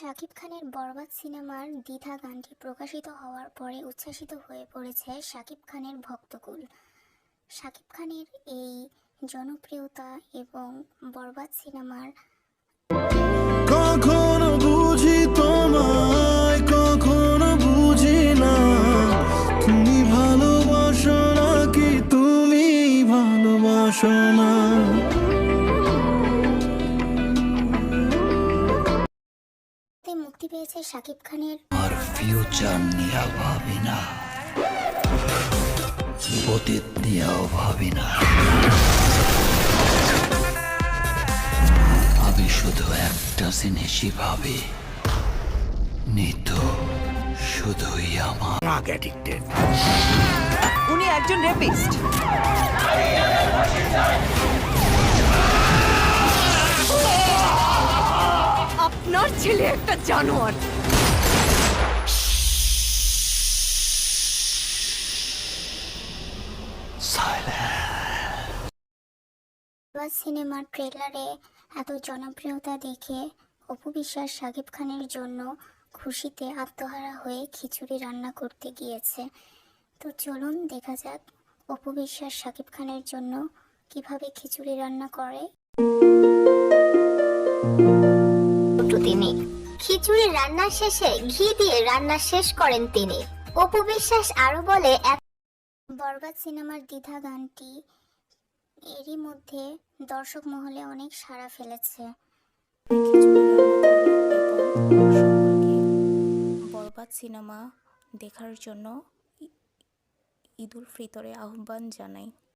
শাকিব খানের বরবাদ সিনেমার দ্বিধা গানটি প্রকাশিত হওয়ার পরে উচ্ছ্বাসিত হয়ে পড়েছে শাকিব খানের ভক্তকুল। শাকিব খানের এই জনপ্রিয়তা এবং বরবাদ সিনেমার কখনো বুঝি তোমায়, কখনো বুঝি না। তুমি ভালোবাসো নাকি তুমি ভালোবাসো না। মুক্তি পেয়েছে শাকিব খানের আর ফিউচার নিয়ে ভাবি না, অতীত নিয়েও ভাবি না। আমি শুধু একটা জিনিসই ভাবি, নিতু শুধুই আমার ড্রাগ অ্যাডিক্টেড। উনি একজন রেপিস্ট। আপনার ছেলে একটা জানোয়ার। বরবাদ সিনেমার ট্রেলারে এত জনপ্রিয়তা দেখে অপু বিশ্বাস শাকিব খানের জন্য খুশিতে আত্মহারা হয়ে খিচুড়ি রান্না করতে গিয়েছে। তো চলুন দেখা যাক অপু বিশ্বাস শাকিব খানের জন্য কিভাবে খিচুড়ি রান্না করে। তিনি খিচুড়ি রান্নার শেষে ঘি দিয়ে রান্না শেষ করেন তিনি। অপু বিশ্বাস আরো বলে, বরবাদ সিনেমার দ্বিধা গানটি এরই মধ্যে দর্শক মহলে অনেক সাড়া ফেলেছে। বরবাদ সিনেমা দেখার জন্য ঈদুল ফিতরে আহ্বান জানাই।